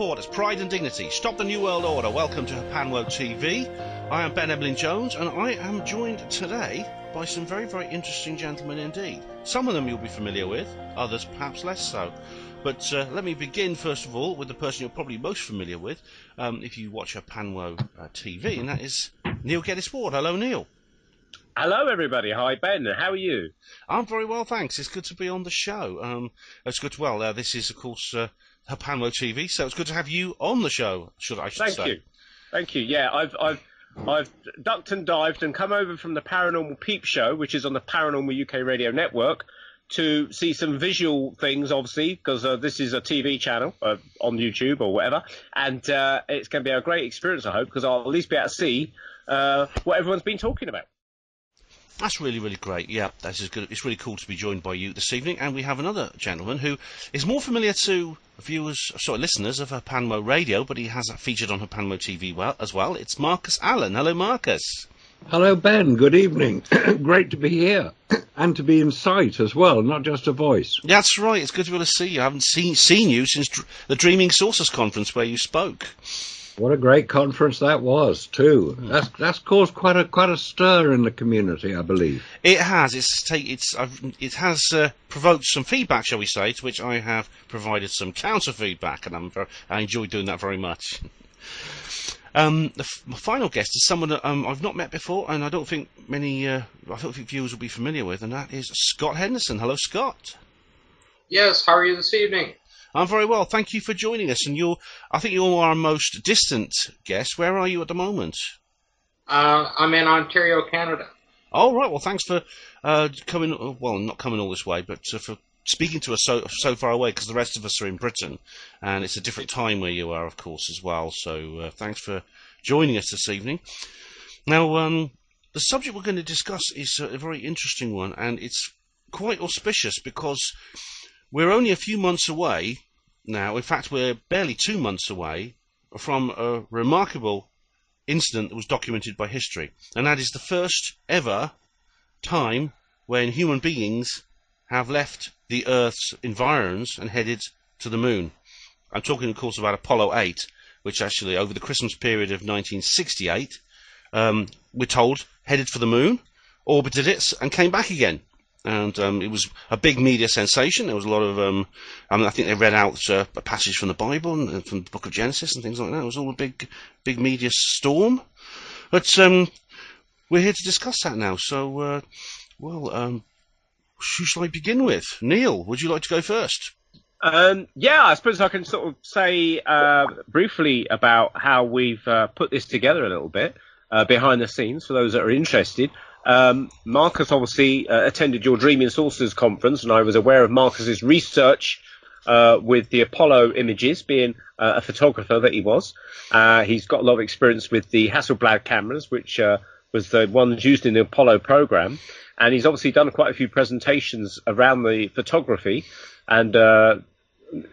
support its pride and dignity. Stop the New World Order. Welcome to Panwo TV. I am Ben Emlyn-Jones, and I am joined today by some very, very interesting gentlemen indeed. Some of them you'll be familiar with, others perhaps less so. But let me begin, first of all, with the person you're probably most familiar with, if you watch Panwo TV, and that is Neil Geddes-Ward. Hello, Neil. Hello, everybody. Hi, Ben. How are you? I'm very well, thanks. It's good to be on the show. It's good. Well, this is, of course, Panwo TV, so it's good to have you on the show. I should say. Thank you. Yeah, I've ducked and dived and come over from the Paranormal Peep Show, which is on the Paranormal UK Radio Network, to see some visual things, obviously, because this is a TV channel on YouTube or whatever, and it's going to be a great experience, I hope, because I'll at least be able to see what everyone's been talking about. That's really, really great. Yeah, that is good. It's really cool to be joined by you this evening, and we have another gentleman who is more familiar to listeners of Panwo Radio, but he has featured on Panwo TV as well. It's Marcus Allen. Hello, Marcus. Hello, Ben. Good evening. Great to be here, and to be in sight as well, not just a voice. Yeah, that's right. It's good to be able to see you. I haven't seen you since the Dreaming Saucers conference where you spoke. What a great conference that was, too. That's caused quite a stir in the community, I believe. It has. It has provoked some feedback, shall we say, to which I have provided some counter feedback, and I enjoy doing that very much. My final guest is someone that I've not met before, and I don't think viewers will be familiar with, and that is Scott Henderson. Hello, Scott. Yes. How are you this evening? I'm very well, thank you for joining us. And I think you're our most distant guest. Where are you at the moment? I'm in Ontario, Canada. Oh, right. Well, thanks for coming. Well, not coming all this way, but for speaking to us so far away, because the rest of us are in Britain, and it's a different time where you are, of course, as well. So thanks for joining us this evening. Now, the subject we're going to discuss is a very interesting one, and it's quite auspicious because we're only a few months away now. In fact, we're barely 2 months away from a remarkable incident that was documented by history. And that is the first ever time when human beings have left the Earth's environs and headed to the moon. I'm talking, of course, about Apollo 8, which actually, over the Christmas period of 1968, we're told, headed for the moon, orbited it, and came back again. And it was a big media sensation. There was a lot of, I think they read out a passage from the Bible and from the Book of Genesis and things like that. It was all a big media storm. But we're here to discuss that now. So, who shall I begin with? Neil, would you like to go first? Yeah, I suppose I can sort of say briefly about how we've put this together a little bit behind the scenes for those that are interested. Marcus obviously attended your Dreaming Saucers conference, and I was aware of Marcus's research with the Apollo images, being a photographer that he was. He's got a lot of experience with the Hasselblad cameras, which was the ones used in the Apollo program, and he's obviously done quite a few presentations around the photography, and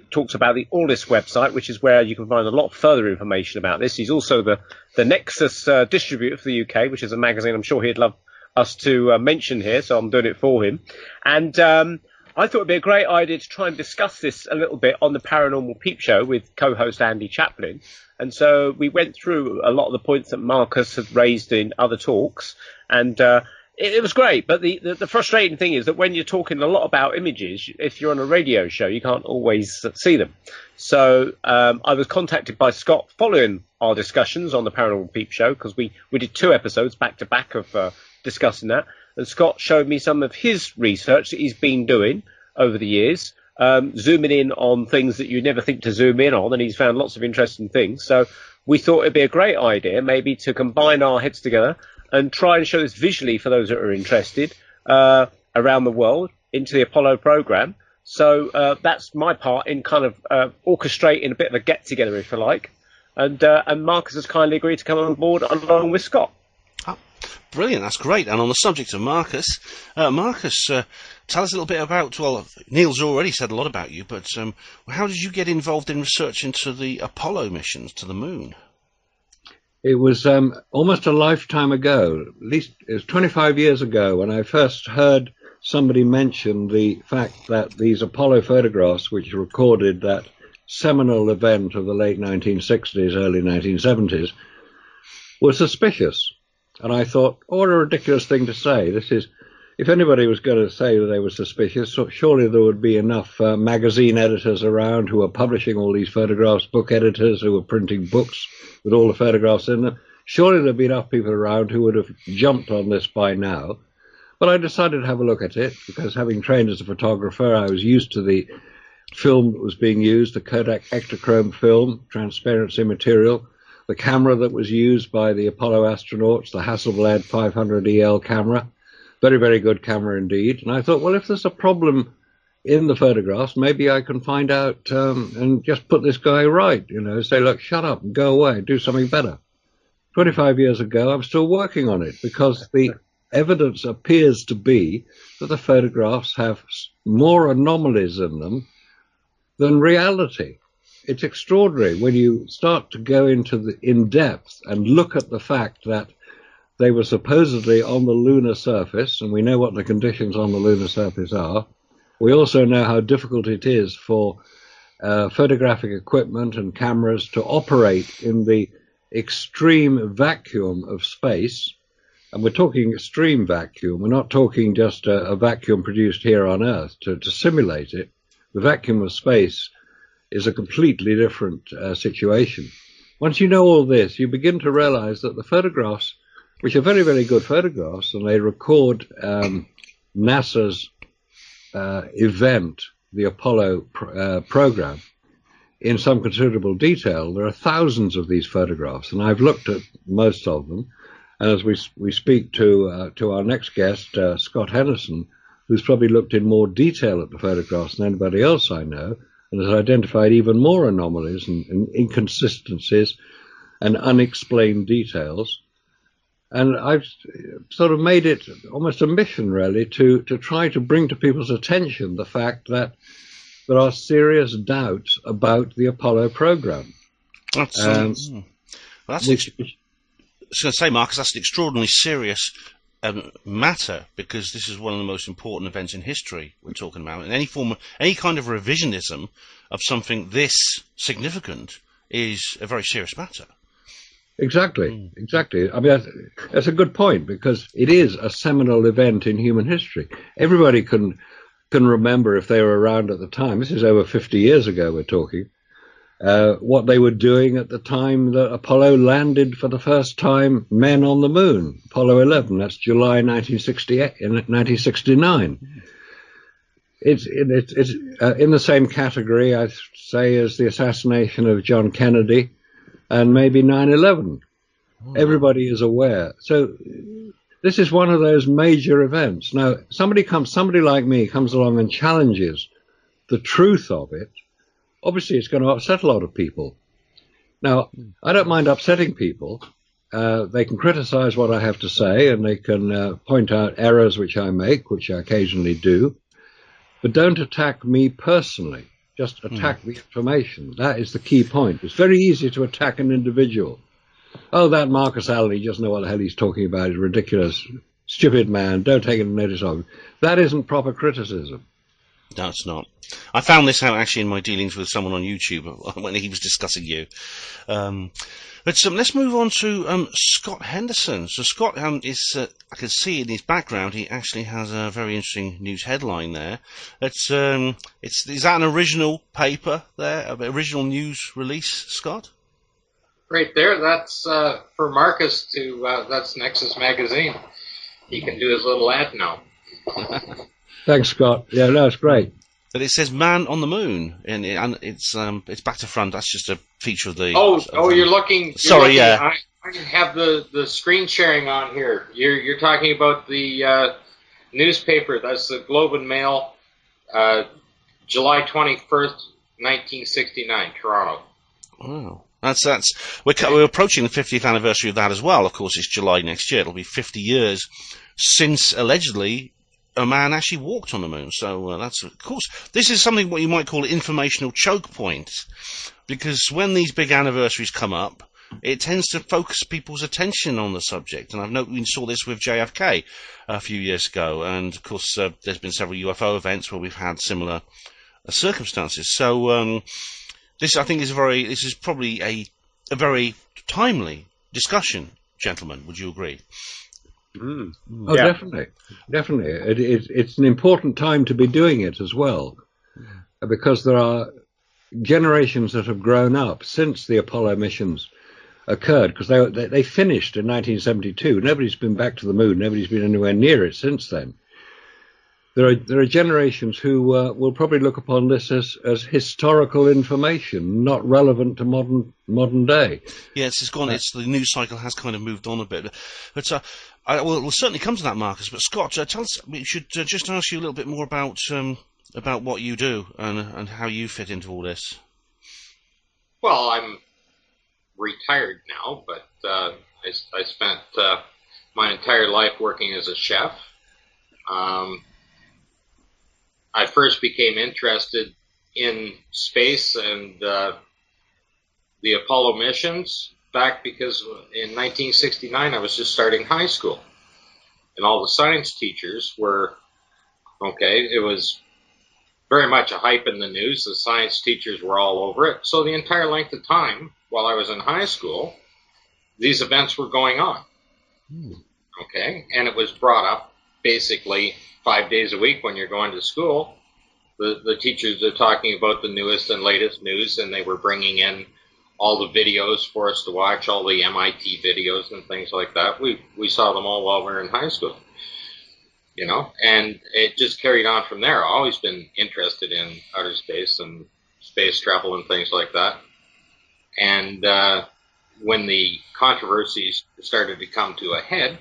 talks about the Orlis website, which is where you can find a lot further information about this. He's also the Nexus distributor for the UK, which is a magazine I'm sure he'd love us to mention here, so I'm doing it for him. And I thought it'd be a great idea to try and discuss this a little bit on the Paranormal Peep Show with co-host Andy Chaplin. And so we went through a lot of the points that Marcus had raised in other talks, and it was great. But the frustrating thing is that when you're talking a lot about images, if you're on a radio show, you can't always see them. So I was contacted by Scott following our discussions on the Paranormal Peep Show, because we did 2 episodes back to back of discussing that, and Scott showed me some of his research that he's been doing over the years, zooming in on things that you never think to zoom in on, and he's found lots of interesting things. So we thought it'd be a great idea maybe to combine our heads together and try and show this visually for those that are interested around the world into the Apollo program. So that's my part in kind of orchestrating a bit of a get-together, if you like, and Marcus has kindly agreed to come on board along with Scott. Brilliant, that's great. And on the subject of Marcus, tell us a little bit about, well, Neil's already said a lot about you, but how did you get involved in research into the Apollo missions to the moon? It was almost a lifetime ago, at least it was 25 years ago, when I first heard somebody mention the fact that these Apollo photographs, which recorded that seminal event of the late 1960s, early 1970s, were suspicious. And I thought, oh, what a ridiculous thing to say. This is, if anybody was going to say that they were suspicious, so surely there would be enough magazine editors around who were publishing all these photographs, book editors who were printing books with all the photographs in them. Surely there'd be enough people around who would have jumped on this by now. But I decided to have a look at it because, having trained as a photographer, I was used to the film that was being used, the Kodak Ektachrome film, transparency material, the camera that was used by the Apollo astronauts, the Hasselblad 500 EL camera. Very, very good camera indeed. And I thought, well, if there's a problem in the photographs, maybe I can find out and just put this guy right, say, look, shut up and go away, do something better. 25 years ago, I'm still working on it because the evidence appears to be that the photographs have more anomalies in them than reality. It's extraordinary when you start to go into in depth and look at the fact that they were supposedly on the lunar surface, and we know what the conditions on the lunar surface are. We also know how difficult it is for photographic equipment and cameras to operate in the extreme vacuum of space. And we're talking extreme vacuum. We're not talking just a vacuum produced here on Earth to simulate it. The vacuum of space is a completely different situation. Once you know all this, you begin to realize that the photographs, which are very, very good photographs, and they record NASA's event, the Apollo program, in some considerable detail. There are thousands of these photographs, and I've looked at most of them. And as we speak to our next guest, Scott Henderson, who's probably looked in more detail at the photographs than anybody else I know, and has identified even more anomalies and inconsistencies and unexplained details. And I've sort of made it almost a mission, really, to try to bring to people's attention the fact that there are serious doubts about the Apollo program. That's, I was going to say, Marcus, that's an extraordinarily serious matter, because this is one of the most important events in history we're talking about. And any kind of revisionism of something this significant is a very serious matter. Exactly. I mean, that's a good point, because it is a seminal event in human history. Everybody can remember, if they were around at the time, this is over 50 years ago we're talking, what they were doing at the time that Apollo landed for the first time men on the moon. Apollo 11, that's July 1969. It's in the same category, I say, as the assassination of John Kennedy and maybe 9/11. Everybody is aware. So this is one of those major events. Now, somebody like me comes along and challenges the truth of it. Obviously, it's going to upset a lot of people. Now, I don't mind upsetting people. They can criticize what I have to say, and they can point out errors which I make, which I occasionally do. But don't attack me personally. Just attack the information. That is the key point. It's very easy to attack an individual. Oh, that Marcus Allen, he doesn't know what the hell he's talking about. He's a ridiculous, stupid man. Don't take any notice of him. That isn't proper criticism. No, it's not. I found this out actually in my dealings with someone on YouTube when he was discussing you. But let's move on to Scott Henderson. So Scott is, I can see in his background, he actually has a very interesting news headline there. Is that an original paper there, an original news release, Scott? Right there, that's for Marcus that's Nexus Magazine. He can do his little ad now. Thanks, Scott. Yeah, no, it's great. But it says "Man on the Moon," and it's back to front. That's just a feature of the. You're looking. Sorry, yeah. I have the screen sharing on here. You're talking about the newspaper. That's the Globe and Mail, July 21st, 1969, Toronto. Wow. We're approaching the 50th anniversary of that as well. Of course, it's July next year. It'll be 50 years since allegedly a man actually walked on the moon. So that's, of course, this is something what you might call informational choke points, because when these big anniversaries come up, it tends to focus people's attention on the subject. And I've noted we saw this with JFK a few years ago, and of course there's been several UFO events where we've had similar circumstances. So This, I think, this is probably a very timely discussion, gentlemen. Would you agree? Mm. Oh, Yeah. definitely. It's an important time to be doing it as well, because there are generations that have grown up since the Apollo missions occurred, because they finished in 1972. Nobody's been back to the moon. Nobody's been anywhere near it since then. There are generations who will probably look upon this as historical information, not relevant to modern day. Yes, it's gone. The news cycle has kind of moved on a bit, but we'll certainly come to that, Marcus. But Scott, tell us. We should just ask you a little bit more about what you do and how you fit into all this. Well, I'm retired now, but I spent my entire life working as a chef. I first became interested in space and the Apollo missions back because in 1969 I was just starting high school. And all the science teachers were, okay, it was very much a hype in the news. The science teachers were all over it. So the entire length of time while I was in high school, these events were going on. Okay, and it was brought up basically 5 days a week when you're going to school. The teachers are talking about the newest and latest news, and they were bringing in all the videos for us to watch, all the MIT videos and things like that. We saw them all while we were in high school, you know, and it just carried on from there. I've always been interested in outer space and space travel and things like that. And when the controversies started to come to a head,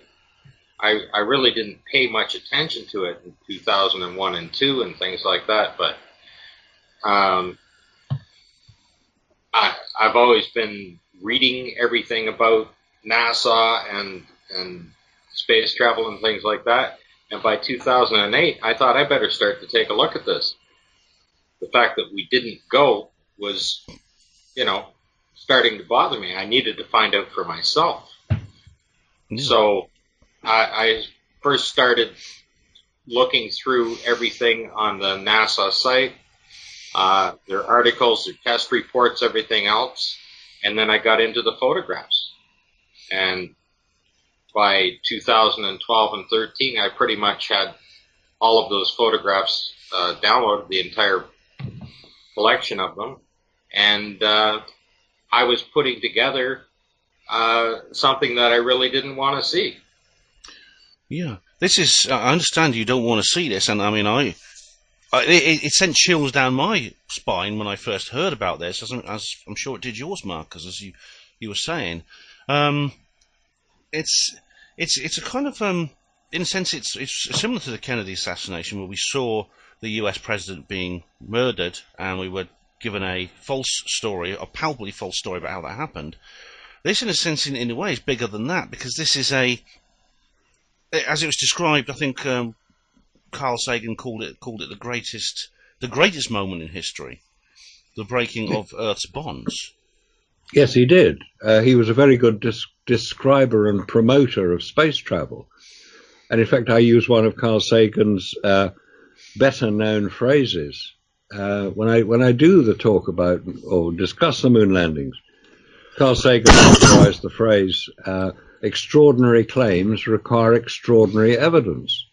I really didn't pay much attention to it in 2001 and 2 and things like that, but I've always been reading everything about NASA and space travel and things like that, and by 2008, I thought I better start to take a look at this. The fact that we didn't go was, you know, starting to bother me. I needed to find out for myself. So I first started looking through everything on the NASA site, their articles, their test reports, everything else, and then I got into the photographs. And by 2012 and 13, I pretty much had all of those photographs downloaded, the entire collection of them, and I was putting together something that I really didn't want to see. Yeah, this is. I understand you don't want to see this, and I mean, it sent chills down my spine when I first heard about this, as I'm sure it did yours, Marcus, as you were saying. It's a kind of in a sense it's similar to the Kennedy assassination, where we saw the U.S. president being murdered, and we were given a false story, a palpably false story about how that happened. This, in a sense, in a way, is bigger than that, because this is as it was described, I think Carl Sagan called it the greatest moment in history, the breaking of Earth's bonds. Yes, he did. He was a very good describer and promoter of space travel. And in fact, I use one of Carl Sagan's better known phrases when I do the talk about or discuss the moon landings. Carl Sagan utilized the phrase, extraordinary claims require extraordinary evidence.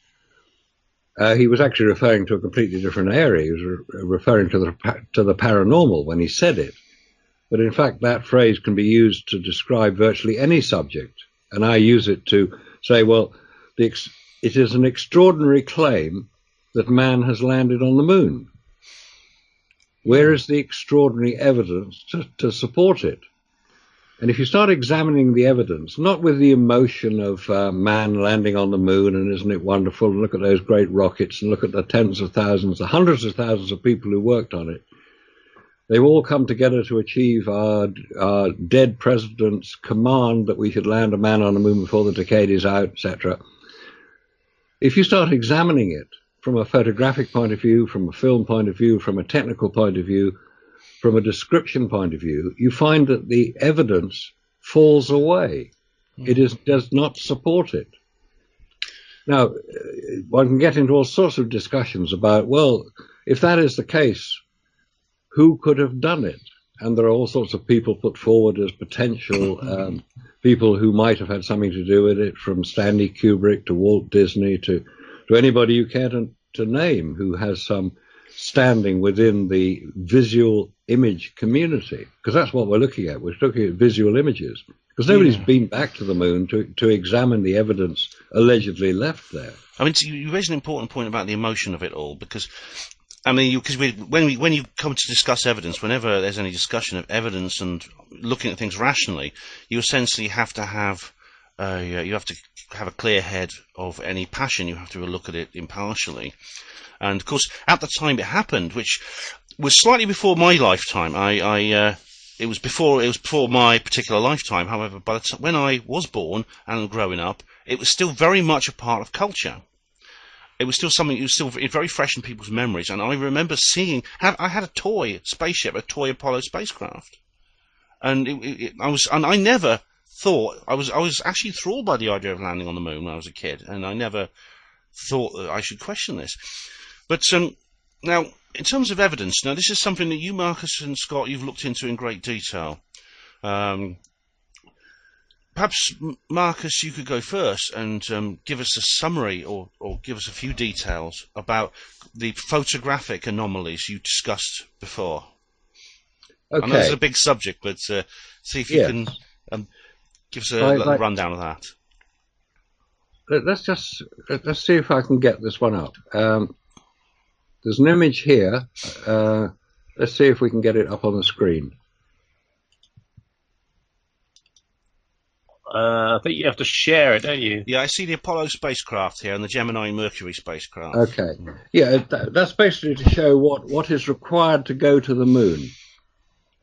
He was actually referring to a completely different area. He was referring to the paranormal when he said it. But in fact, that phrase can be used to describe virtually any subject. And I use it to say, well, it is an extraordinary claim that man has landed on the moon. Where is the extraordinary evidence to support it? And if you start examining the evidence, not with the emotion of man landing on the moon and isn't it wonderful, and look at those great rockets and look at the tens of thousands, the hundreds of thousands of people who worked on it, they've all come together to achieve our dead president's command that we should land a man on the moon before the decade is out, etc. If you start examining it from a photographic point of view, from a film point of view, from a technical point of view, from a description point of view, you find that the evidence falls away. It does not support it. Now, one can get into all sorts of discussions about, well, if that is the case, who could have done it? and there are all sorts of people put forward as potential people who might have had something to do with it, from Stanley Kubrick to Walt Disney to anybody you care to name who has some standing within the visual image community, because that's what we're looking at. We're looking at visual images, because nobody's been back to the moon to examine the evidence allegedly left there. I mean, you raise an important point about the emotion of it all, because I mean, when you come to discuss evidence, whenever there's any discussion of evidence and looking at things rationally, you essentially have to have a clear head of any passion. You have to look at it impartially. And of course, at the time it happened, which was slightly before my lifetime, it was before my particular lifetime. However, by the time when I was born and growing up, it was still very much a part of culture. It was still something. It was still very fresh in people's memories. And I remember seeing. I had a toy spaceship, a toy Apollo spacecraft, and I never thought I was actually enthralled by the idea of landing on the moon when I was a kid, and I never thought that I should question this. But now, in terms of evidence, now this is something that you, Marcus and Scott, you've looked into in great detail. Perhaps, Marcus, you could go first and give us a summary or give us a few details about the photographic anomalies you discussed before. Okay. I know it's a big subject, but see if you can give us a little rundown of that. Let's see if I can get this one up. There's an image here. Let's see if we can get it up on the screen. I think you have to share it, don't you? Yeah, I see the Apollo spacecraft here and the Gemini and Mercury spacecraft. Okay. Yeah, that's basically to show what is required to go to the moon.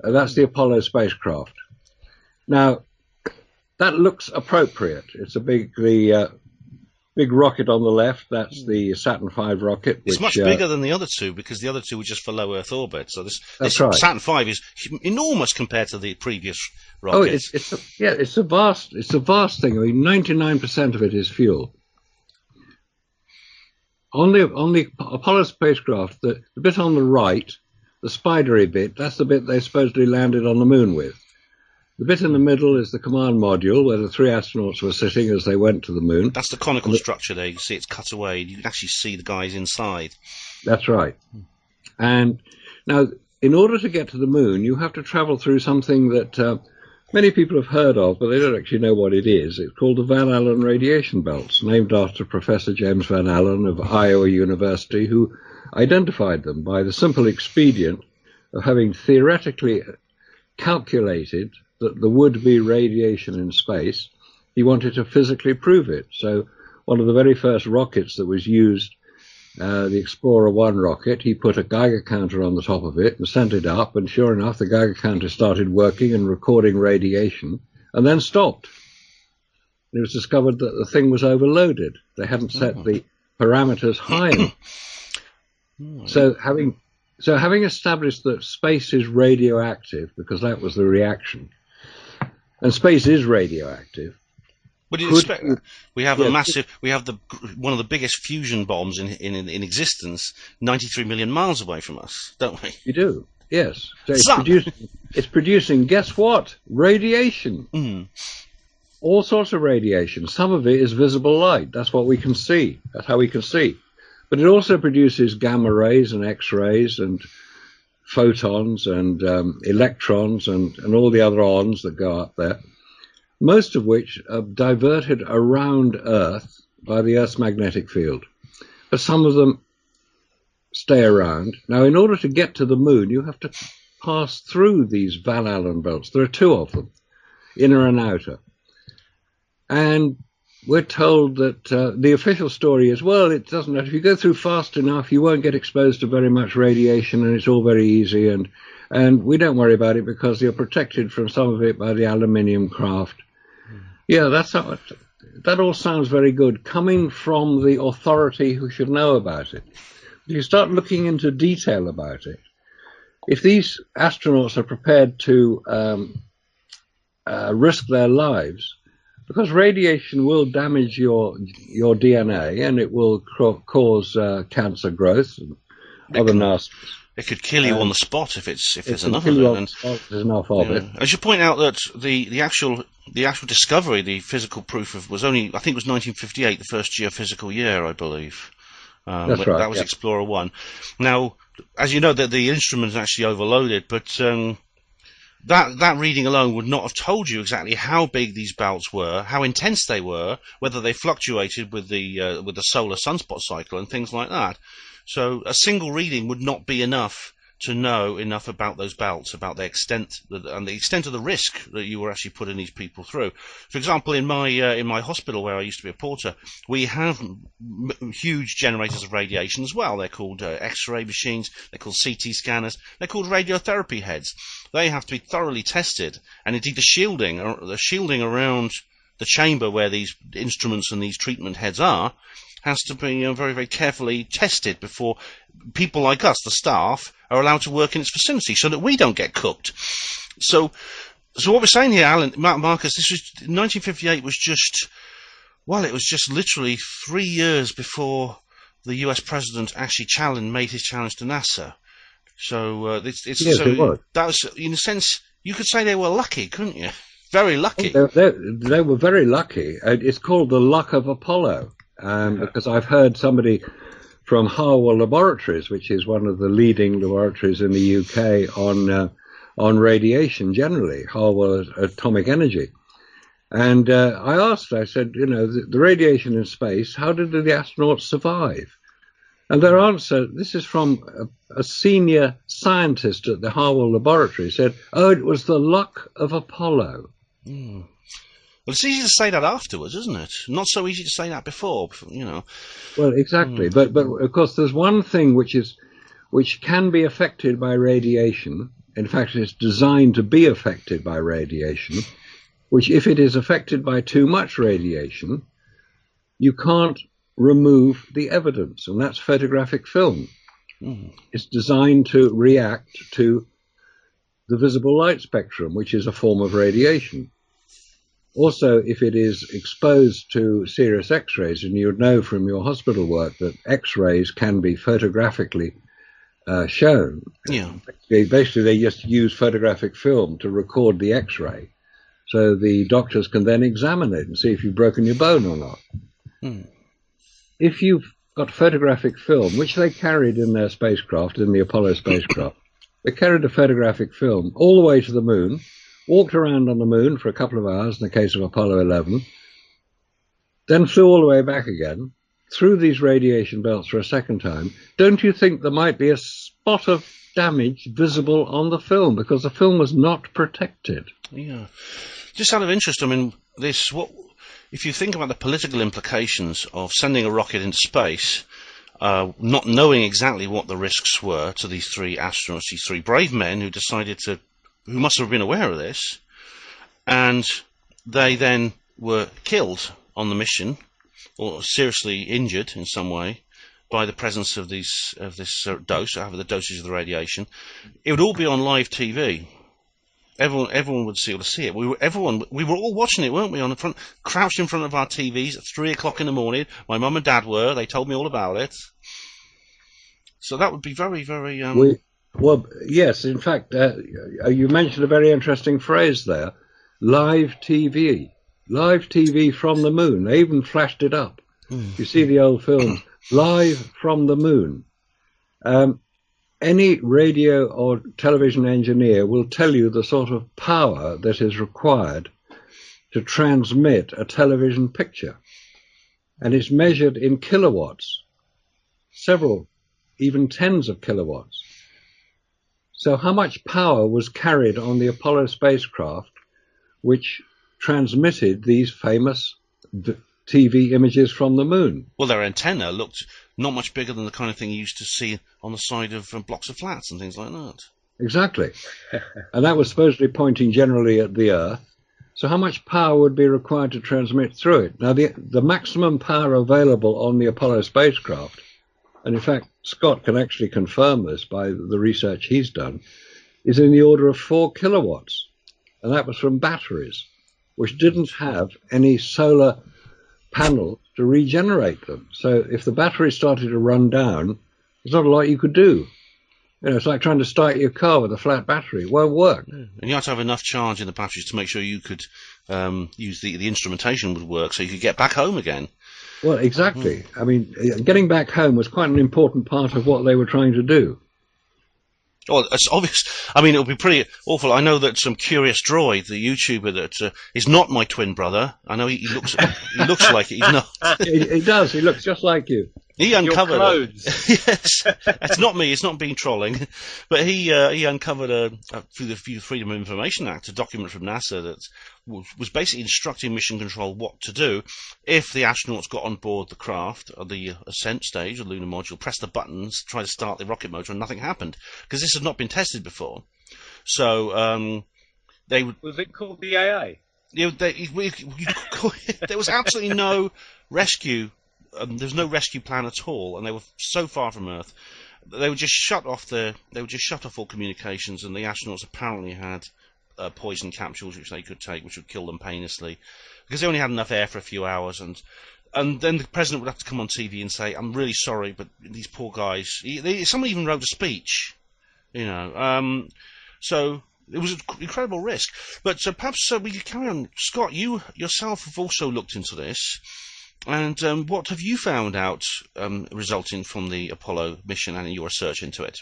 That's the Apollo spacecraft. Now, that looks appropriate. It's a big rocket on the left. That's the Saturn V rocket. It's much bigger than the other two, because the other two were just for low Earth orbit. So this right. Saturn V is enormous compared to the previous rocket. Oh, it's a vast thing. I mean, 99% of it is fuel. On the Apollo spacecraft, the bit on the right, the spidery bit, that's the bit they supposedly landed on the moon with. The bit in the middle is the command module where the 3 astronauts were sitting as they went to the moon. That's the conical structure there. You can see it's cut away. You can actually see the guys inside. That's right. And now, in order to get to the moon, you have to travel through something that many people have heard of, but they don't actually know what it is. It's called the Van Allen radiation belts, named after Professor James Van Allen of Iowa University, who identified them by the simple expedient of having theoretically calculated that there would be radiation in space. He wanted to physically prove it. So one of the very first rockets that was used, the Explorer 1 rocket, he put a Geiger counter on the top of it and sent it up, and sure enough, the Geiger counter started working and recording radiation, and then stopped. And it was discovered that the thing was overloaded. They hadn't set the parameters high enough. So having established that space is radioactive, because that was the reaction, and space is radioactive. Would you expect that? We have one of the biggest fusion bombs in existence, 93 million miles away from us, don't we? You do, yes. So it's producing, guess what? Radiation. All sorts of radiation. Some of it is visible light. That's what we can see. That's how we can see. But it also produces gamma rays and X-rays and photons and electrons and all the other ions that go up there, most of which are diverted around Earth by the Earth's magnetic field. But some of them stay around. Now, in order to get to the moon, you have to pass through these Van Allen belts. There are 2 of them, inner and outer. And we're told that the official story is, well, it doesn't matter. If you go through fast enough, you won't get exposed to very much radiation, and it's all very easy, and we don't worry about it because you're protected from some of it by the aluminium craft. Yeah, that all sounds very good, coming from the authority who should know about it. If you start looking into detail about it, if these astronauts are prepared to risk their lives, because radiation will damage your DNA and it will cause cancer growth and other nasties. It could kill you on the spot if there's enough kill of you it. on the spot if there's enough of it. I should point out that the actual discovery, the physical proof of, was only, I think it was 1958, the first geophysical year, I believe. That's right. That was Explorer 1. Now, as you know, the instrument is actually overloaded, but that reading alone would not have told you exactly how big these belts were, how intense they were, whether they fluctuated with the solar sunspot cycle and things like that. So a single reading would not be enough to know enough about those belts, about their extent and the extent of the risk that you were actually putting these people through. For example, in my hospital where I used to be a porter, we have huge generators of radiation as well. They're called X-ray machines. They're called CT scanners. They're called radiotherapy heads. They have to be thoroughly tested, and indeed the shielding around the chamber where these instruments and these treatment heads are has to be very, very carefully tested before people like us, the staff, are allowed to work in its vicinity, so that we don't get cooked. So what we're saying here, Alan, Marcus, this was 1958 was just, well, it was just literally 3 years before the US president actually made his challenge to NASA. So It was. That was, in a sense, you could say they were lucky, couldn't you? Very lucky. They were very lucky. It's called the luck of Apollo. Because I've heard somebody from Harwell Laboratories, which is one of the leading laboratories in the UK on radiation generally, Harwell Atomic Energy. And I said, the radiation in space, how did the astronauts survive? And their answer, this is from a senior scientist at the Harwell Laboratory, said, it was the luck of Apollo. Mm. Well, it's easy to say that afterwards, isn't it? Not so easy to say that before, Well, exactly. But of course, there's one thing which can be affected by radiation. In fact, it's designed to be affected by radiation, which if it is affected by too much radiation, you can't remove the evidence, and that's photographic film. Mm. It's designed to react to the visible light spectrum, which is a form of radiation. Also, if it is exposed to serious X-rays, and you would know from your hospital work that X-rays can be photographically shown. Yeah. Basically, they just use photographic film to record the X-ray, so the doctors can then examine it and see if you've broken your bone or not. Mm. If you've got photographic film, which they carried in their spacecraft, in the Apollo spacecraft, they carried a photographic film all the way to the moon, walked around on the moon for a couple of hours in the case of Apollo 11, then flew all the way back again, through these radiation belts for a second time. Don't you think there might be a spot of damage visible on the film because the film was not protected? Yeah. Just out of interest, I mean, if you think about the political implications of sending a rocket into space, not knowing exactly what the risks were to these three astronauts, these three brave men who must have been aware of this, and they then were killed on the mission, or seriously injured in some way, by the presence of this dose, over the dosage of the radiation. It would all be on live TV. Everyone would be able to see it. We were all watching it, weren't we? Crouched in front of our TVs at 3 o'clock in the morning. My mum and dad were. They told me all about it. So that would be very, very. Well, yes. In fact, you mentioned a very interesting phrase there: live TV. Live TV from the moon. They even flashed it up. You see the old films, live from the moon. Any radio or television engineer will tell you the sort of power that is required to transmit a television picture. And it's measured in kilowatts, several, even tens of kilowatts. So how much power was carried on the Apollo spacecraft which transmitted these famous TV images from the moon? Well, their antenna looked not much bigger than the kind of thing you used to see on the side of blocks of flats and things like that. Exactly. And that was supposedly pointing generally at the Earth. So how much power would be required to transmit through it? Now, the maximum power available on the Apollo spacecraft, and in fact, Scott can actually confirm this by the research he's done, is in the order of 4 kilowatts. And that was from batteries, which didn't have any solar panel to regenerate them. So if the battery started to run down, there's not a lot you could do. It's like trying to start your car with a flat battery. It won't work. And you had to have enough charge in the batteries to make sure you could use the instrumentation would work, so you could get back home again. Well, exactly. I mean, getting back home was quite an important part of what they were trying to do. Well, it's obvious. I mean, it'll be pretty awful. I know that some Curious Droid, the YouTuber that is not my twin brother. I know he looks like it. He's not. He does. He looks just like you. He uncovered. Yes, it's not me. It's not being trolling, but he uncovered through the Freedom of Information Act a document from NASA that was basically instructing Mission Control what to do if the astronauts got on board the craft or the ascent stage, the lunar module, pressed the buttons, tried to start the rocket motor, and nothing happened because this had not been tested before. So they would. Was it called the AA? There was absolutely no rescue. There's no rescue plan at all, and they were so far from Earth. They would just shut off all communications, and the astronauts apparently had poison capsules which they could take, which would kill them painlessly, because they only had enough air for a few hours. And then the president would have to come on TV and say, "I'm really sorry, but these poor guys." Someone even wrote a speech, So it was an incredible risk. But perhaps we could carry on. Scott, you yourself have also looked into this. And what have you found out resulting from the Apollo mission and your research into it?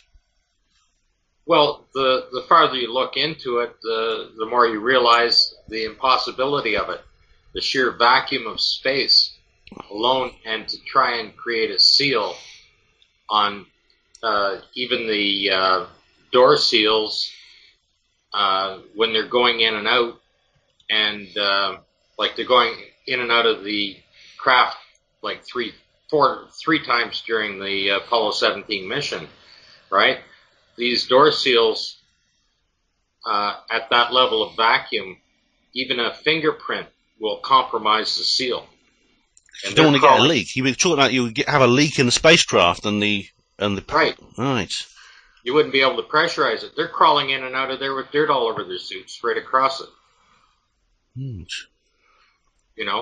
Well, the farther you look into it, the more you realize the impossibility of it, the sheer vacuum of space alone, and to try and create a seal on even the door seals when they're going in and out, and like they're going in and out of the craft like three times during the Apollo 17 mission, right? These door seals at that level of vacuum, even a fingerprint will compromise the seal. And you don't want to get a leak. You were talking about you would have a leak in the spacecraft and the right. Right. You wouldn't be able to pressurize it. They're crawling in and out of there with dirt all over their suits, straight across it.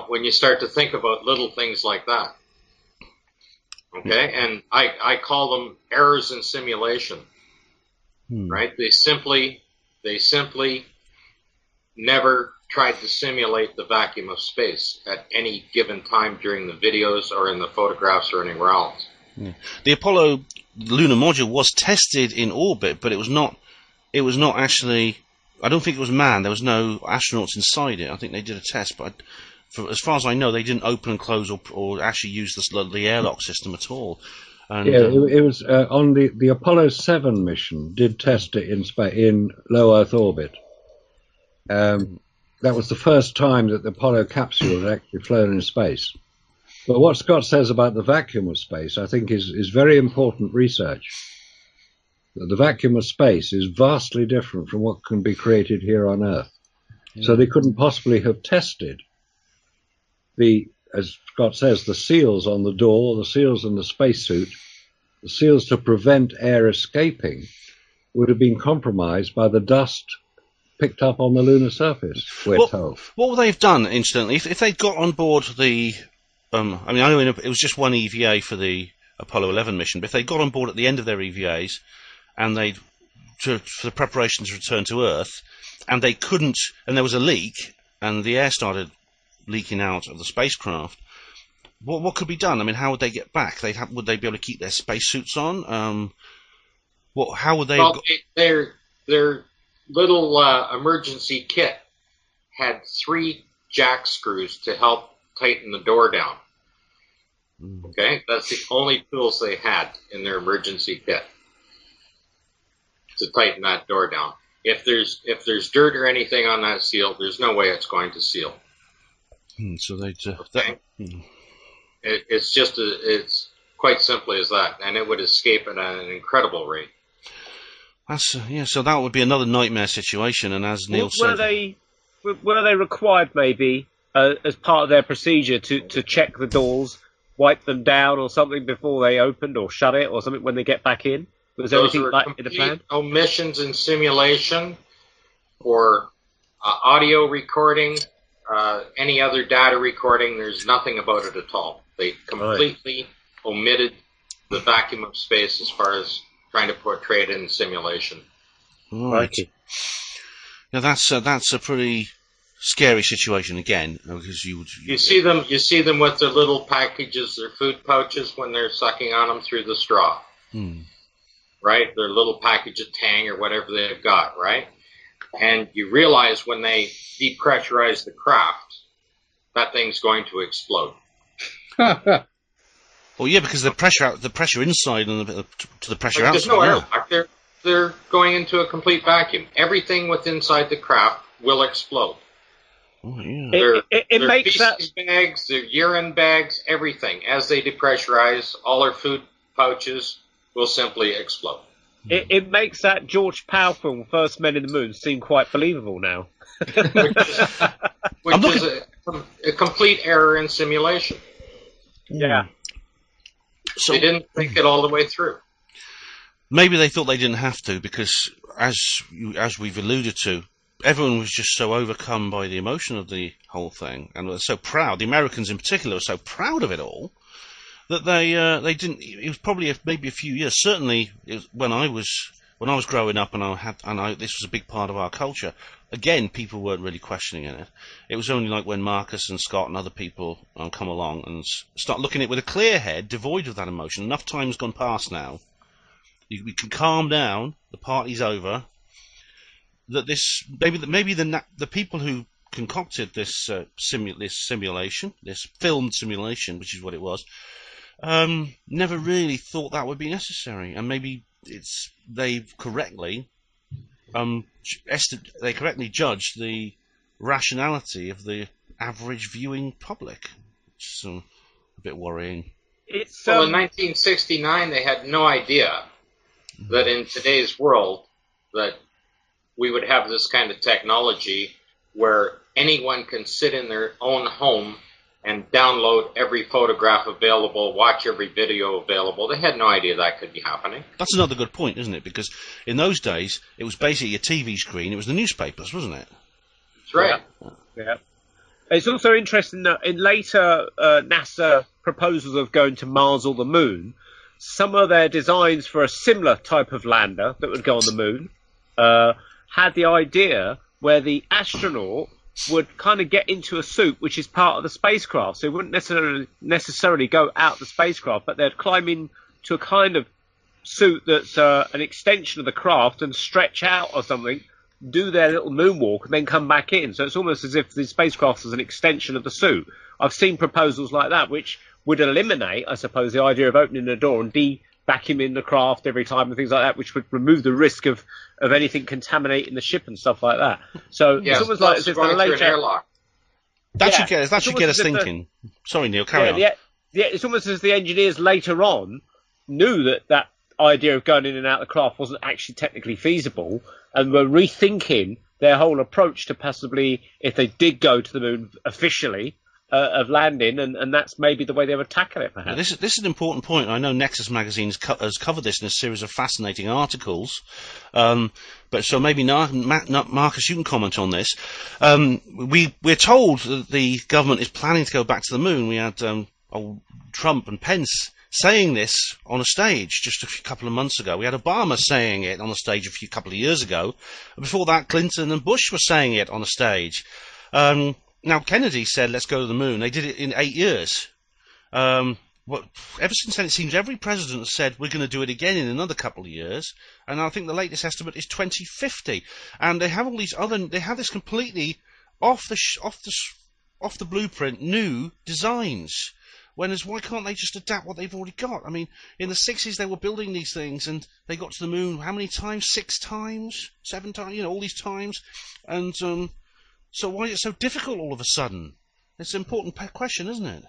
When you start to think about little things like that. Okay, and I call them errors in simulation. Right? They simply never tried to simulate the vacuum of space at any given time during the videos or in the photographs or anywhere else. Yeah. The Apollo lunar module was tested in orbit, but it was not actually. I don't think it was manned. There was no astronauts inside it. I think they did a test, but as far as I know, they didn't open and close or actually use the airlock system at all. And, it was on the Apollo 7 mission did test it in low Earth orbit. That was the first time that the Apollo capsule had actually flown in space. But what Scott says about the vacuum of space, I think, is very important research. The vacuum of space is vastly different from what can be created here on Earth. So they couldn't possibly have tested as Scott says, the seals on the door, the seals in the spacesuit, the seals to prevent air escaping would have been compromised by the dust picked up on the lunar surface, we're told. What would they have done, incidentally, if they'd got on board the... I know it was just one EVA for the Apollo 11 mission, but if they got on board at the end of their EVAs and for the preparations to return to Earth, and they couldn't, and there was a leak, and the air started leaking out of the spacecraft, what could be done? I mean, how would they get back? Would they be able to keep their spacesuits on? How would they? Well, their little emergency kit had 3 jack screws to help tighten the door down. Okay, that's the only tools they had in their emergency kit to tighten that door down. If there's dirt or anything on that seal, there's no way it's going to seal. So they it's quite simply as that, and it would escape at an incredible rate. So that would be another nightmare situation. And as Neil said, were they required maybe as part of their procedure to check the doors, wipe them down or something before they opened or shut it or something when they get back in? Was everything like in the plan? Omissions in simulation for audio recording, any other data recording. There's nothing about it at all. They completely omitted the vacuum of space as far as trying to portray it in simulation. Right. Now that's a pretty scary situation again, because you see them with their little packages, their food pouches, when they're sucking on them through the straw. Right? Their little package of Tang or whatever they've got, right? And you realize when they depressurize the craft, that thing's going to explode. Well, yeah, because the pressure inside and to the pressure outside. There's no air back. They're going into a complete vacuum. Everything within inside the craft will explode. Oh, yeah. Their makes feces bags, their urine bags, everything. As they depressurize, all their food pouches will simply explode. It makes that George Powell film, First Men in the Moon, seem quite believable now. which is a complete error in simulation. Yeah. So, they didn't think it all the way through. Maybe they thought they didn't have to, because as we've alluded to, everyone was just so overcome by the emotion of the whole thing, and were so proud. The Americans in particular were so proud of it all that they didn't. It was probably maybe a few years. Certainly, when I was growing up, and this was a big part of our culture. Again, people weren't really questioning it. It was only like when Marcus and Scott and other people come along and start looking at it with a clear head, devoid of that emotion. Enough time's gone past now. We can calm down. The party's over. That this maybe the people who concocted this simulation, this filmed simulation, which is what it was, never really thought that would be necessary, and maybe they correctly judged the rationality of the average viewing public, which is a bit worrying. Well, in 1969, they had no idea that in today's world that we would have this kind of technology where anyone can sit in their own home and download every photograph available, watch every video available. They had no idea that could be happening. That's another good point, isn't it? Because in those days, it was basically a TV screen. It was the newspapers, wasn't it? That's right. Yeah. It's also interesting that in later NASA proposals of going to Mars or the Moon, some of their designs for a similar type of lander that would go on the Moon had the idea where the astronaut would kind of get into a suit which is part of the spacecraft. So it wouldn't necessarily go out the spacecraft, but they'd climb into a kind of suit that's an extension of the craft and stretch out or something, do their little moonwalk and then come back in. So it's almost as if the spacecraft is an extension of the suit. I've seen proposals like that which would eliminate, I suppose, the idea of opening the door and vacuuming the craft every time and things like that, which would remove the risk of anything contaminating the ship and stuff like that. So it's almost like as if the later airlock. That should get us thinking. Sorry, Neil, carry on. Yeah, it's almost as the engineers later on knew that idea of going in and out the craft wasn't actually technically feasible, and were rethinking their whole approach to possibly, if they did go to the moon officially, of landing, and that's maybe the way they would tackle it, perhaps. Now, this is an important point. I know Nexus Magazine has covered this in a series of fascinating articles, but so maybe Marcus, you can comment on this. We're told that the government is planning to go back to the moon. We had Trump and Pence saying this on a stage just a couple of months ago. We had Obama saying it on a stage a couple of years ago. Before that, Clinton and Bush were saying it on a stage. Now, Kennedy said, let's go to the moon. They did it in 8 years. Ever since then, it seems every president has said, we're going to do it again in another couple of years. And I think the latest estimate is 2050. And they have all these they have this completely off the blueprint, new designs. Why can't they just adapt what they've already got? I mean, in the 60s, they were building these things, and they got to the moon, how many times? 6 times? 7 times? All these times. And, so why is it so difficult all of a sudden? It's an important question, isn't it?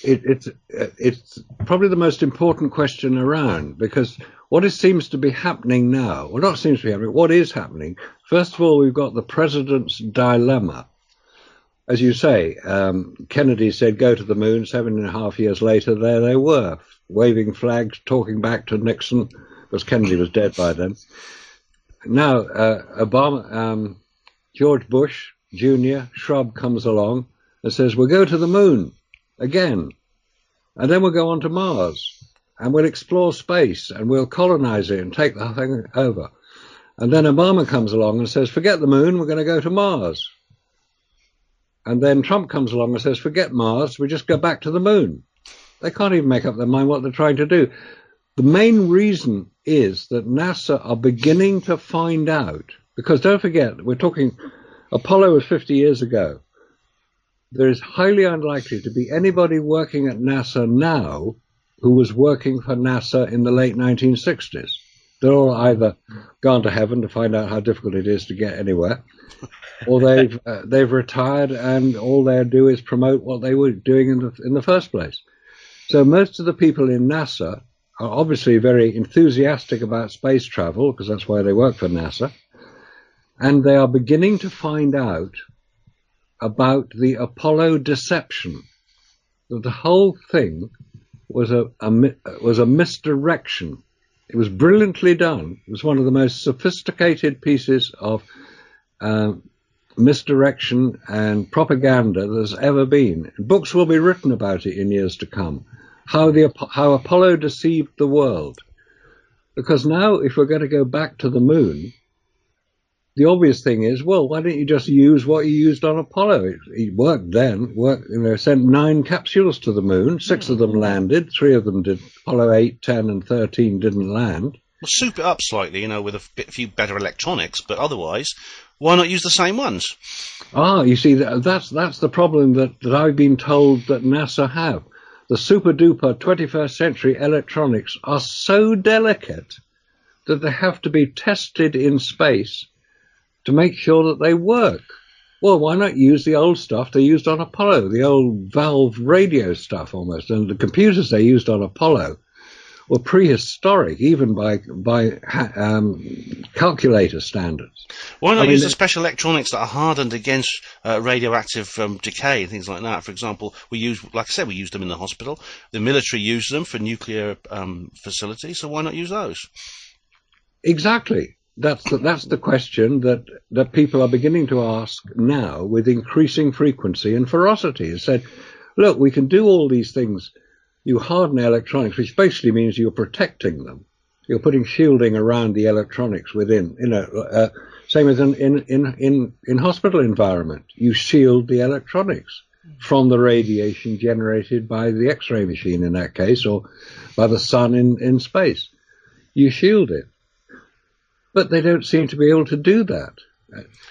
It's probably the most important question around, because what seems to be happening now, well, not seems to be happening, what is happening, first of all, we've got the president's dilemma. As you say, Kennedy said go to the moon. 7.5 years later, there they were, waving flags, talking back to Nixon, because Kennedy was dead by then. Now, George Bush Jr. Shrub comes along and says, we'll go to the moon again, and then we'll go on to Mars. and we'll explore space and we'll colonize it and take the thing over. And then Obama comes along and says, forget the moon, we're going to go to Mars. And then Trump comes along and says, forget Mars, we just go back to the moon. They can't even make up their mind what they're trying to do. The main reason is that NASA are beginning to find out, because don't forget, we're talking, Apollo was 50 years ago. There is highly unlikely to be anybody working at NASA now who was working for NASA in the late 1960s. They're all either gone to heaven to find out how difficult it is to get anywhere, or they've retired and all they do is promote what they were doing in the first place. So most of the people in NASA are obviously very enthusiastic about space travel, because that's why they work for NASA, and they are beginning to find out about the Apollo deception. That the whole thing was a misdirection. It was brilliantly done. It was one of the most sophisticated pieces of misdirection and propaganda there's ever been. Books will be written about it in years to come. How Apollo deceived the world. Because now, if we're going to go back to the moon, the obvious thing is, well, why don't you just use what you used on Apollo? It worked then. Sent 9 capsules to the moon. 6 of them landed. 3 of them did. Apollo 8, 10, and 13 didn't land. Well, soup it up slightly, with a few better electronics, but otherwise, why not use the same ones? You see, that's the problem that I've been told that NASA have. The super-duper 21st century electronics are so delicate that they have to be tested in space to make sure that they work. Well, why not use the old stuff they used on Apollo, the old valve radio stuff almost? And the computers they used on Apollo were prehistoric, even by calculator standards. Why not use the special electronics that are hardened against radioactive decay and things like that? For example, we use them in the hospital. The military use them for nuclear facilities, so why not use those? Exactly. That's the question that people are beginning to ask now with increasing frequency and ferocity. It said, look, we can do all these things. You harden electronics, which basically means you're protecting them. You're putting shielding around the electronics within. Same as in hospital environment, you shield the electronics from the radiation generated by the X-ray machine in that case, or by the sun in space. You shield it. But they don't seem to be able to do that.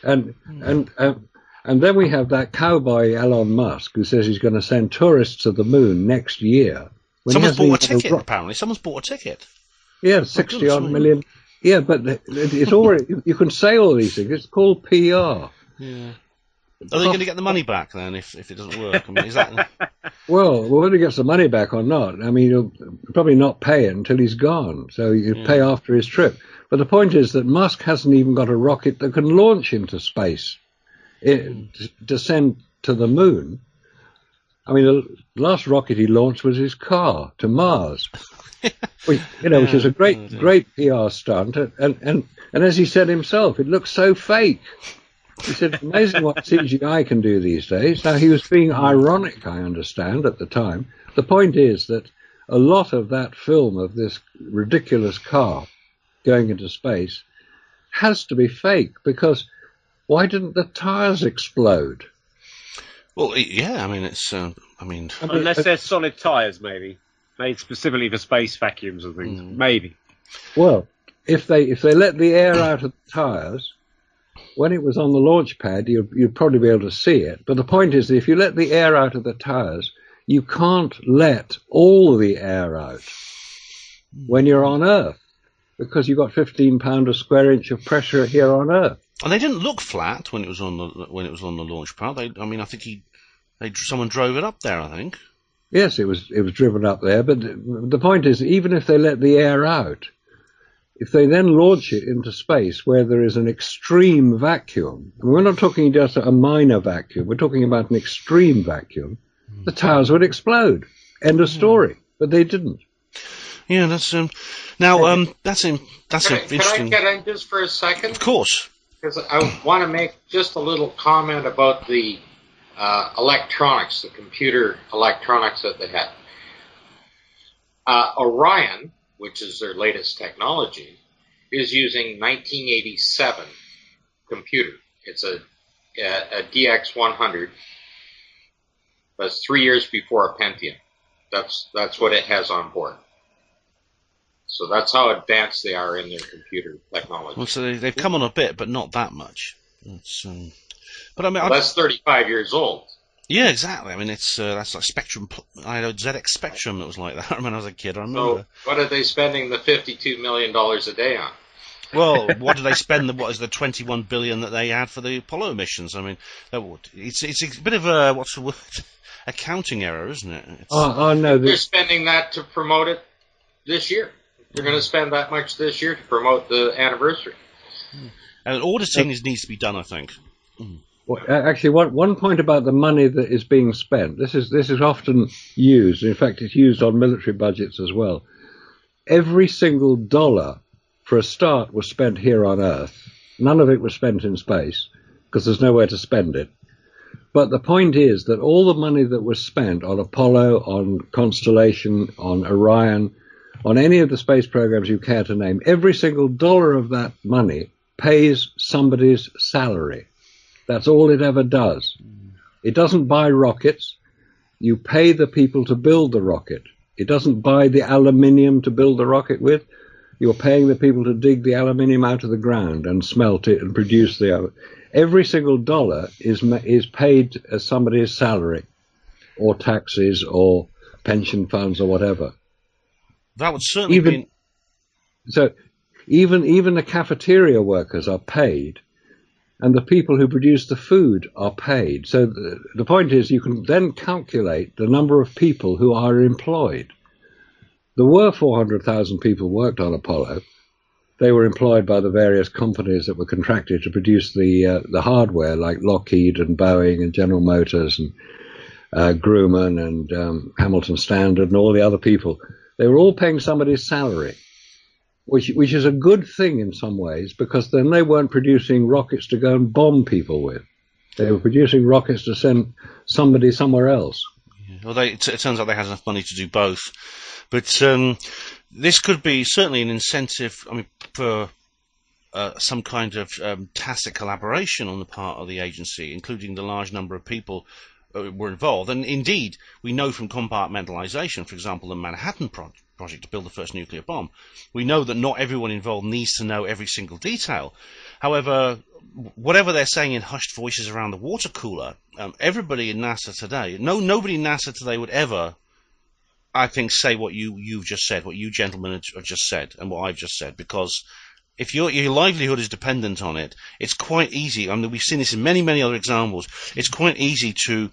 And then we have that cowboy Elon Musk who says he's going to send tourists to the moon next year. Someone's bought a ticket, apparently. Someone's bought a ticket. Yeah, 60-odd million. Yeah, but it's already, you can say all these things. It's called PR. Yeah. Are they going to get the money back then if it doesn't work? I mean, is that... Well, whether he gets the money back or not, I mean, he'll probably not pay it until he's gone. So you pay after his trip. But the point is that Musk hasn't even got a rocket that can launch into space, descend to the moon. I mean, the last rocket he launched was his car to Mars, which is a great PR stunt. And as he said himself, it looks so fake. He said, amazing what CGI can do these days. Now, he was being ironic, I understand, at the time. The point is that a lot of that film of this ridiculous car going into space has to be fake, because why didn't the tires explode? Well, yeah, I mean, it's... unless they're solid tires, maybe. Made specifically for space vacuums and things. Maybe. Well, if they let the air out of the tires... When it was on the launch pad, you'd probably be able to see it. But the point is that if you let the air out of the tires, you can't let all the air out when you're on Earth, because you've got 15 pounds a square inch of pressure here on Earth. And they didn't look flat when it was on the launch pad. I think someone drove it up there, I think. Yes, it was driven up there. But the point is, even if they let the air out, if they then launch it into space where there is an extreme vacuum, and we're not talking just a minor vacuum, we're talking about an extreme vacuum, the tires would explode. End of story. But they didn't. Yeah, that's that's interesting. Can I get in just for a second? Of course. Because I want to make just a little comment about the electronics, the computer electronics that they had. Orion, which is their latest technology, is using 1987 computer. It's a DX100. That's 3 years before a Pentium. That's what it has on board. So that's how advanced they are in their computer technology. Well, so they've come on a bit, but not that much. But I mean, well, that's 35 years old. Yeah, exactly. I mean, it's that's like Spectrum. I know ZX Spectrum that was like that when I was a kid. I remember. So what are they spending the $52 million a day on? Well, what do they spend? What is the 21 billion that they had for the Apollo missions? I mean, it's a bit of a what's the word? Accounting error, isn't it? No, they're spending that to promote it this year. They're going to spend that much this year to promote the anniversary. And auditing needs to be done, I think. Well, actually, one point about the money that is being spent. This is often used. In fact, it's used on military budgets as well. Every single dollar, for a start, was spent here on Earth. None of it was spent in space because there's nowhere to spend it. But the point is that all the money that was spent on Apollo, on Constellation, on Orion, on any of the space programs you care to name, every single dollar of that money pays somebody's salary. That's all it ever does. It doesn't buy rockets. You pay the people to build the rocket. It doesn't buy the aluminium to build the rocket with. You're paying the people to dig the aluminium out of the ground and smelt it and produce the. Every single dollar is paid as somebody's salary, or taxes, or pension funds, or whatever. That would certainly be. So, even the cafeteria workers are paid, and the people who produce the food are paid. So the point is, you can then calculate the number of people who are employed. There were 400,000 people worked on Apollo. They were employed by the various companies that were contracted to produce the hardware, like Lockheed and Boeing and General Motors and Grumman and Hamilton Standard and all the other people. They were all paying somebody's salary, which is a good thing in some ways, because then they weren't producing rockets to go and bomb people with. They were producing rockets to send somebody somewhere else. Yeah. Well, it turns out they had enough money to do both. But this could be certainly an incentive, I mean, for some kind of tacit collaboration on the part of the agency, including the large number of people were involved. And indeed, we know from compartmentalization, for example, the Manhattan Project to build the first nuclear bomb, we know that not everyone involved needs to know every single detail. However, whatever they're saying in hushed voices around the water cooler, everybody in NASA today, nobody in NASA today would ever, I think, say what you've just said, what you gentlemen have just said, and what I've just said, because if your livelihood is dependent on it, it's quite easy. I mean, we've seen this in many, many other examples. It's quite easy to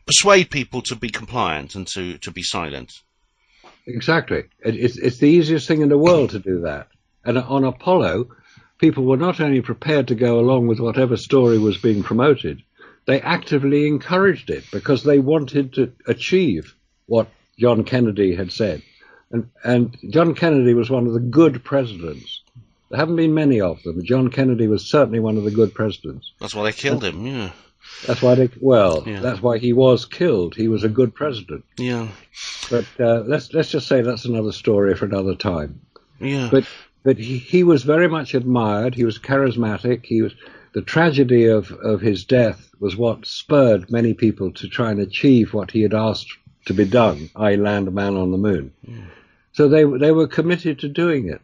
persuade people to be compliant and to be silent. Exactly. It's the easiest thing in the world to do that. And on Apollo, people were not only prepared to go along with whatever story was being promoted, they actively encouraged it because they wanted to achieve what John Kennedy had said. And John Kennedy was one of the good presidents. There haven't been many of them. John Kennedy was certainly one of the good presidents. That's why they killed him, yeah. That's why that's why he was killed. He was a good president. Yeah. But let's just say that's another story for another time. Yeah. But he was very much admired. He was charismatic. The tragedy of his death was what spurred many people to try and achieve what he had asked to be done, i.e. land a man on the moon. Mm. So they were committed to doing it.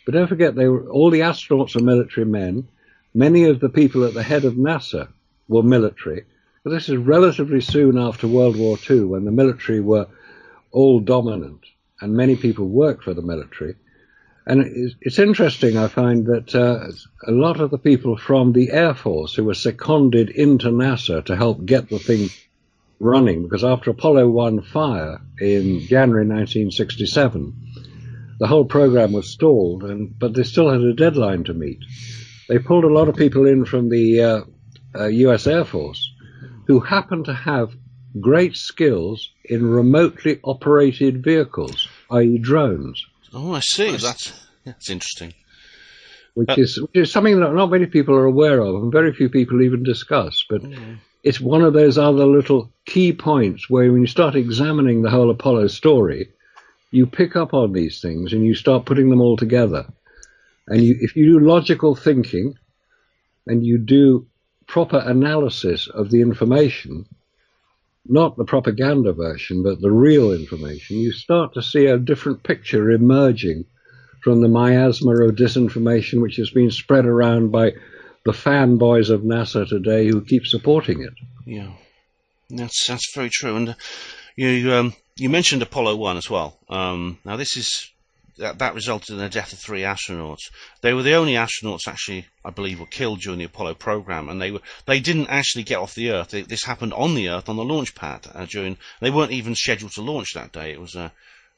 But don't forget, all the astronauts are military men. Many of the people at the head of NASA were military. But this is relatively soon after World War II, when the military were all dominant, and many people worked for the military. And it's interesting, I find, that a lot of the people from the Air Force who were seconded into NASA to help get the thing running, because after Apollo 1 fire in January 1967, the whole program was stalled, but they still had a deadline to meet. They pulled a lot of people in from the US Air Force who happened to have great skills in remotely operated vehicles, i.e. drones. Oh, I see. That's interesting. Which is something that not many people are aware of, and very few people even discuss. But it's one of those other little key points where when you start examining the whole Apollo story, you pick up on these things and you start putting them all together. And if you do logical thinking and you do proper analysis of the information, not the propaganda version, but the real information, you start to see a different picture emerging from the miasma of disinformation which has been spread around by the fanboys of NASA today who keep supporting it. Yeah, that's very true. And you mentioned Apollo 1 as well. Now this is that resulted in the death of 3 astronauts. They were the only astronauts actually, I believe, were killed during the Apollo program, and they didn't actually get off the Earth. This happened on the Earth on the launch pad. They weren't even scheduled to launch that day. It was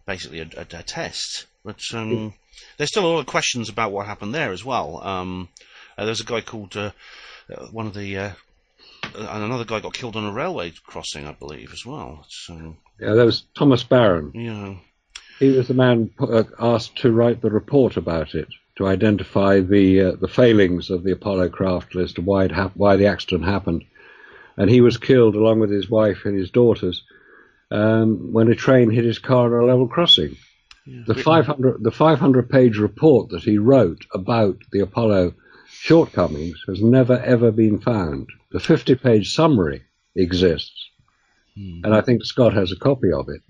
basically a test. But there's still a lot of questions about what happened there as well. There's a guy called another guy got killed on a railway crossing, I believe, as well. Yeah, there was Thomas Barron. Yeah. He was the man asked to write the report about it, to identify the failings of the Apollo craft as to why the accident happened. And he was killed along with his wife and his daughters when a train hit his car on a level crossing. Yeah. The 500-page report that he wrote about the Apollo shortcomings has never ever been found. The 50-page summary exists, and I think Scott has a copy of it.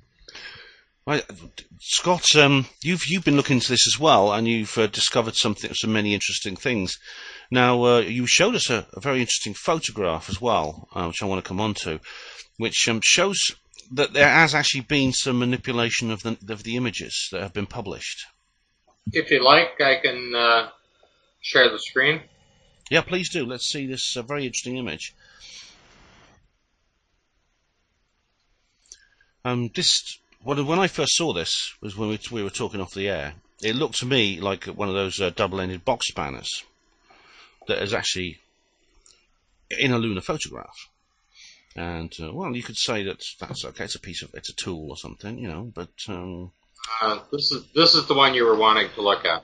Scott, you've been looking into this as well, and you've discovered some many interesting things. Now, you showed us a very interesting photograph as well, which I want to come on to, which shows that there has actually been some manipulation of the images that have been published. If you like, I can share the screen. Yeah, please do. Let's see this very interesting image. When I first saw this was when we were talking off the air. It looked to me like one of those double-ended box spanners that is actually in a lunar photograph. And well, you could say that's okay. It's a tool or something, you know. But this is the one you were wanting to look at.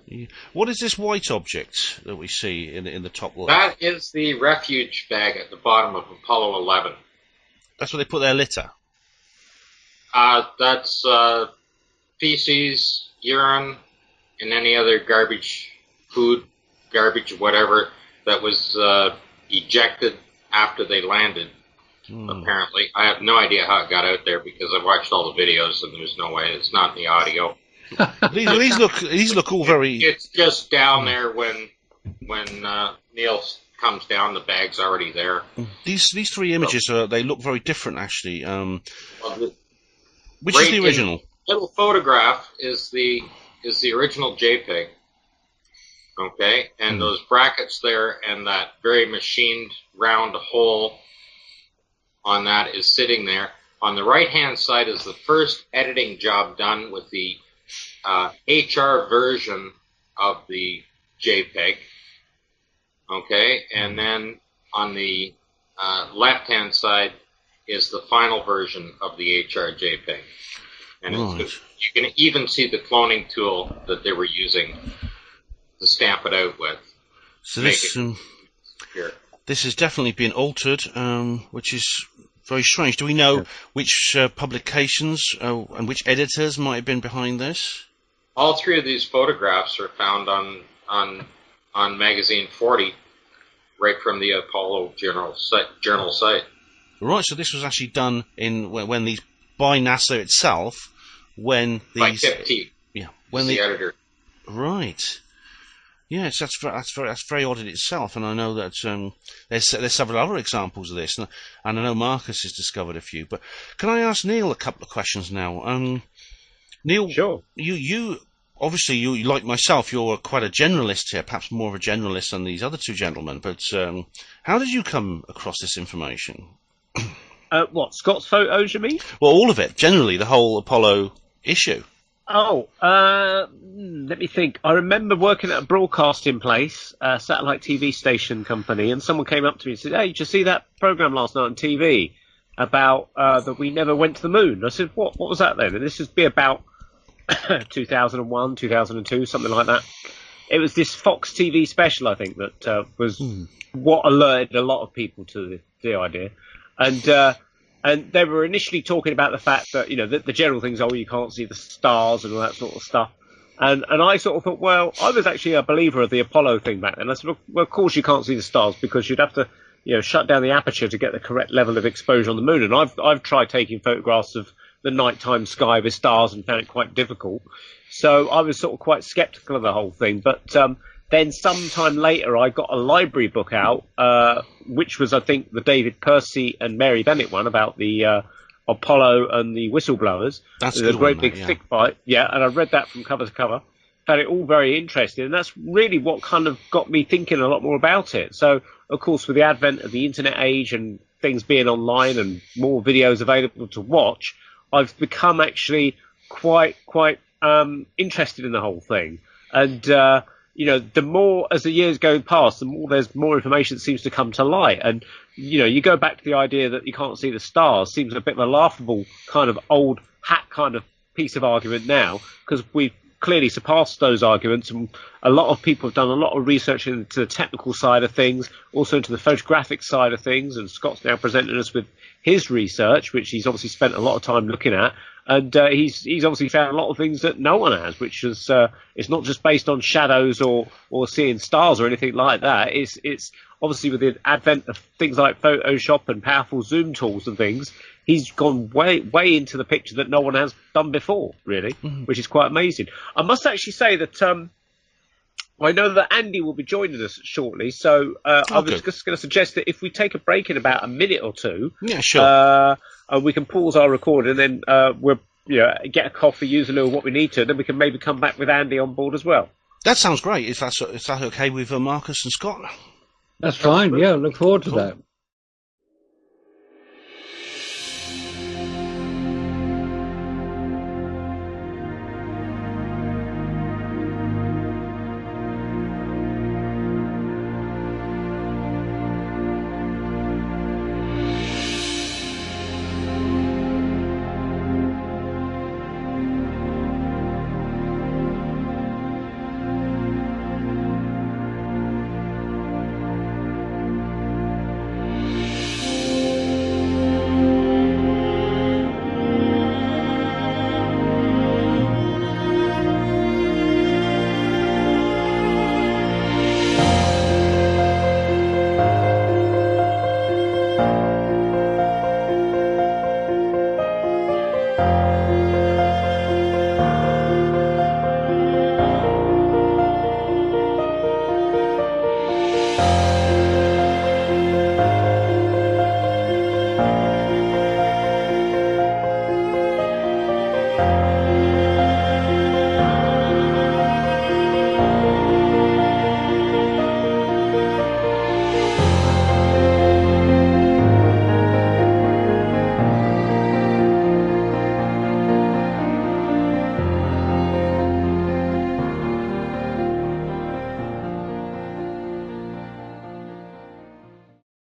What is this white object that we see in the top left? That is the refuge bag at the bottom of Apollo 11. That's where they put their litter. That's feces, urine, and any other garbage, food, garbage, whatever that was ejected after they landed. Apparently, I have no idea how it got out there because I've watched all the videos and there's no way. It's not in the audio. These look all very. It's just down there when Neil comes down, the bag's already there. These 3 images they look very different actually. Which right is the original? The little photograph is the original JPEG. Okay, and those brackets there and that very machined round hole on that is sitting there. On the right-hand side is the first editing job done with the HR version of the JPEG. Okay, and then on the left-hand side is the final version of the HR JPEG. And you can even see the cloning tool that they were using to stamp it out with. So this has definitely been altered, which is very strange. Do we know which publications and which editors might have been behind this? All 3 of these photographs are found on magazine 40, right from the Apollo journal site. Right, so this was actually done when these by NASA itself, when these by Tip T. Yeah, when the editor. Right. Yes, that's very odd in itself, and I know that there's several other examples of this, and I know Marcus has discovered a few. But can I ask Neil a couple of questions now? Neil, sure. You obviously you like myself, you're quite a generalist here, perhaps more of a generalist than these other 2 gentlemen. But how did you come across this information? What, Scott's photos, you mean? Well, all of it, generally, the whole Apollo issue. Oh, let me think. I remember working at a broadcasting place, a satellite TV station company, and someone came up to me and said, "Hey, did you see that program last night on TV about that we never went to the moon?" I said, "What was that then?" And this would be about 2001, 2002, something like that. It was this Fox TV special, I think, that was what alerted a lot of people to the idea. And they were initially talking about the fact that, the general things, you can't see the stars and all that sort of stuff. And I sort of thought, well, I was actually a believer of the Apollo thing back then. I said, well, of course you can't see the stars because you'd have to, shut down the aperture to get the correct level of exposure on the moon. And I've tried taking photographs of the nighttime sky with stars and found it quite difficult. So I was sort of quite skeptical of the whole thing. But then sometime later, I got a library book out, which was, I think, the David Percy and Mary Bennett one about the Apollo and the whistleblowers. That's a great big thick fight. Yeah, and I read that from cover to cover. Found it all very interesting, and that's really what kind of got me thinking a lot more about it. So, of course, with the advent of the internet age and things being online and more videos available to watch, I've become actually quite interested in the whole thing. And the more as the years go past, the more there's more information that seems to come to light. And you go back to the idea that you can't see the stars seems a bit of a laughable kind of old hat kind of piece of argument now, because we've clearly surpassed those arguments, and a lot of people have done a lot of research into the technical side of things, also into the photographic side of things, and Scott's now presenting us with his research, which he's obviously spent a lot of time looking at, and he's obviously found a lot of things that no one has, which is it's not just based on shadows or seeing stars or anything like that. It's obviously with the advent of things like Photoshop and powerful zoom tools and things, he's gone way into the picture that no one has done before, really, which is quite amazing. I must actually say that I know that Andy will be joining us shortly, so I was just going to suggest that if we take a break in about a minute or two, yeah, sure, we can pause our recording, and then we'll get a coffee, use a little what we need to, and then we can maybe come back with Andy on board as well. That sounds great. If that's okay with Marcus and Scott. That's fine. Yeah, look forward to that.